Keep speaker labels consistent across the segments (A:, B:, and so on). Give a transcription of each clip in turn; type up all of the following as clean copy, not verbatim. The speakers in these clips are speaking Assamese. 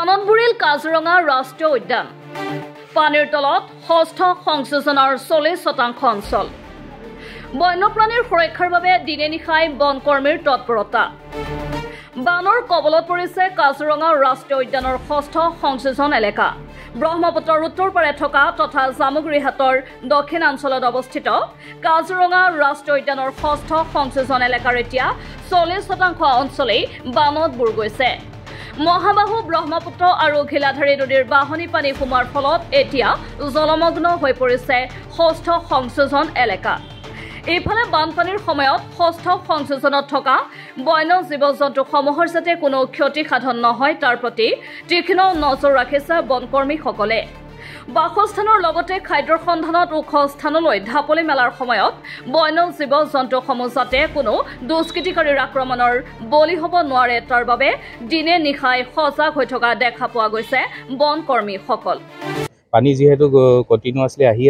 A: বানত বুৰিল কাজিৰঙা ৰাষ্ট্ৰীয় উদ্যান পানীৰ তলত ষষ্ঠ সংযোজনৰ 40% অঞ্চল বন্যপ্ৰাণীৰ সুৰক্ষাৰ বাবে দিনে নিশাই বনকৰ্মীৰ তৎপৰতা বানৰ কবলত পৰিছে কাজিৰঙা ৰাষ্ট্ৰীয় উদ্যানৰ ষষ্ঠ সংযোজন এলেকা ব্ৰহ্মপুত্ৰৰ উত্তৰ পাৰে থকা তথা জামুগুৰিহাটৰ দক্ষিণাঞ্চলত অৱস্থিত কাজিৰঙা ৰাষ্ট্ৰীয় উদ্যানৰ ষষ্ঠ সংযোজন এলেকাৰ এতিয়া 40% অঞ্চলেই বানত বুৰ গৈছে মহাবাহু ব্ৰহ্মপুত্ৰ আৰু ঘিলাধাৰী নদীৰ বাহনী পানী সোমোৱাৰ ফলত এতিয়া জলমগ্ন হৈ পৰিছে ষষ্ঠ সংযোজন এলেকা এইফালে বানপানীৰ সময়ত ষষ্ঠ সংযোজনত থকা বন্য জীৱ-জন্তুসমূহৰ যাতে কোনো ক্ষতি সাধন নহয় তাৰ প্ৰতি তীক্ষ্ণ নজৰ ৰাখিছে বনকৰ্মীসকলে বাসস্থানৰ লগতে খাদ্যৰ সন্ধানত ওখ স্থানলৈ ঢাপলি মেলাৰ সময়ত বন্য জীৱ-জন্তুসমূহ যাতে কোনো দুষ্কৃতিকাৰীৰ আক্ৰমণৰ বলি হ'ব নোৱাৰে তাৰ বাবে দিনে নিশাই সজাগ হৈ থকা দেখা পোৱা গৈছে বনকৰ্মীসকল
B: পানী যেহেতু কণ্টিনিউয়াছলি আহি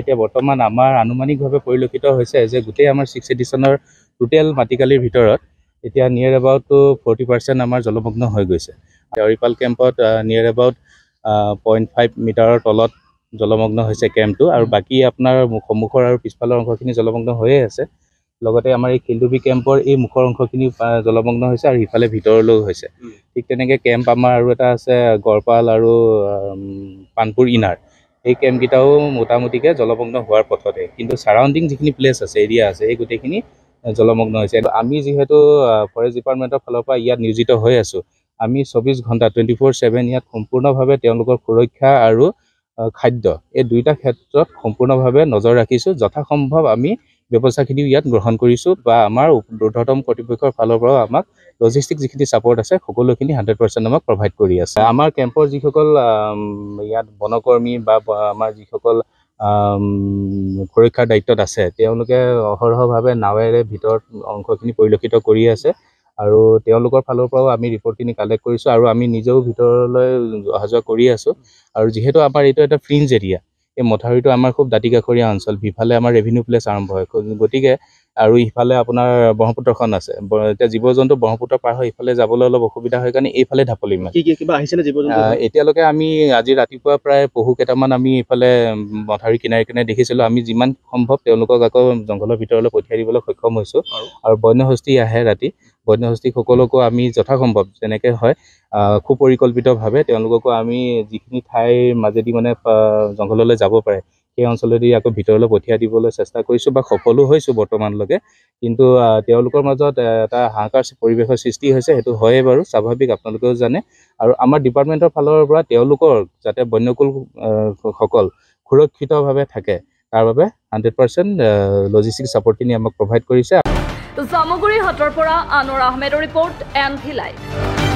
B: এতিয়া বৰ্তমান আমাৰ আনুমানিকভাৱে পৰিলক্ষিত হৈছে যে গোটেই আমাৰ 6 এডিশ্যনৰ টোটেল মাটিকালিৰ ভিতৰত এতিয়া নিয়াৰ এবাউট 40% আমাৰ জলমগ্ন হৈ গৈছে অৰিপাল কেম্পত নিয়াৰ এবাউট 0.5 মিটাৰৰ তলত জলমগ্ন হৈছে কেম্পটো আৰু বাকী আপোনাৰ মুখৰ আৰু পিছফালৰ অংশখিনি জলমগ্ন হৈয়ে আছে লগতে আমাৰ এই খিলডুবি কেম্পৰ এই মুখৰ অংশখিনি জলমগ্ন হৈছে আৰু ইফালে ভিতৰলৈ হৈছে ঠিক তেনেকৈ কেম্প আমাৰ আৰু এটা আছে গড়পাল আৰু পানপুৰ ইনাৰ এই কেম্পকেইটাও মোটামুটিকৈ জলমগ্ন হোৱাৰ পথতে কিন্তু ছাৰাউণ্ডিং যিখিনি প্লেচ আছে এৰিয়া আছে এই গোটেইখিনি জলমগ্ন হৈছে আমি যিহেতু ফৰেষ্ট ডিপাৰ্টমেণ্টৰ ফালৰ পৰা ইয়াত নিয়োজিত হৈ আছোঁ আমি 24 ঘণ্টা 24/7 ইয়াত সম্পূৰ্ণভাৱে তেওঁলোকৰ সুৰক্ষা আৰু খাদ্য এই দুইটা ক্ষেত্ৰত সম্পূৰ্ণভাৱে নজৰ ৰাখিছোঁ যথাসম্ভৱ আমি ব্যৱস্থাখিনি ইয়াত গ্ৰহণ কৰিছোঁ বা আমাৰ ঊৰ্ধ্বতম কৰ্তৃপক্ষৰ ফালৰ পৰাও আমাক লজিষ্টিক যিখিনি ছাপৰ্ট আছে সকলোখিনি 100% আমাক প্ৰভাইড কৰি আছে আমাৰ কেম্পৰ যিসকল ইয়াত বনকৰ্মী বা আমাৰ যিসকল সুৰক্ষাৰ দায়িত্বত আছে তেওঁলোকে অহৰহভাৱে নাৱেৰে ভিতৰত অংশখিনি পৰিলক্ষিত কৰি আছে আৰু তেওঁলোকৰ ফালৰ পৰাও আমি ৰিপৰ্টখিনি কালেক্ট কৰিছোঁ আৰু আমি নিজেও ভিতৰলৈ অহা যোৱা কৰি আছোঁ আৰু যিহেতু আমাৰ এইটো এটা ফ্ৰিঞ্জ এৰিয়া এই মথাউৰিটো আমাৰ খুব দাঁতিকাষৰীয়া অঞ্চল সিফালে আমাৰ ৰেভিনিউ প্লেচ আৰম্ভ হয় গতিকে আৰু ইফালে আপোনাৰ ব্ৰহ্মপুত্ৰখন আছে এতিয়া জীৱ-জন্তু ব্ৰহ্মপুত্ৰ পাৰ হৈ ইফালে যাবলৈ অলপ অসুবিধা হয় কাৰণে এইফালে ঢাপলি মাৰে
C: কিবা আহিছেনে জীৱ-জন্তু
B: এতিয়ালৈকে আমি আজি ৰাতিপুৱা প্ৰায় পহু কেইটামান আমি ইফালে মথাউৰি কিনাৰে কিনাৰে দেখিছিলোঁ আমি যিমান সম্ভৱ তেওঁলোকক আকৌ জংঘলৰ ভিতৰলৈ পঠিয়াই দিবলৈ সক্ষম হৈছোঁ আৰু বন্যহস্তী আহে ৰাতি বন্যহস্তীসকলকো আমি যথাসম্ভৱ যেনেকৈ হয় সুপৰিকল্পিতভাৱে তেওঁলোককো আমি যিখিনি ঠাইৰ মাজেদি মানে জংঘললৈ যাব পাৰে সেই অঞ্চলেদি আকৌ ভিতৰলৈ পঠিয়াই দিবলৈ চেষ্টা কৰিছোঁ বা সফলো হৈছোঁ বৰ্তমানলৈকে কিন্তু তেওঁলোকৰ মাজত এটা হাহাকাৰ পৰিৱেশৰ সৃষ্টি হৈছে সেইটো হয়েই বাৰু স্বাভাৱিক আপোনালোকেও জানে আৰু আমাৰ ডিপাৰ্টমেণ্টৰ ফালৰ পৰা তেওঁলোকৰ যাতে বন্যকুল সকল সুৰক্ষিতভাৱে থাকে তাৰ বাবে 100% লজিষ্টিক ছাপৰ্টখিনি আমাক প্ৰভাইড কৰিছে
A: জামুগুৰিহাটৰ পৰা আনোৱাৰ আহমেদৰ ৰিপৰ্ট NV Live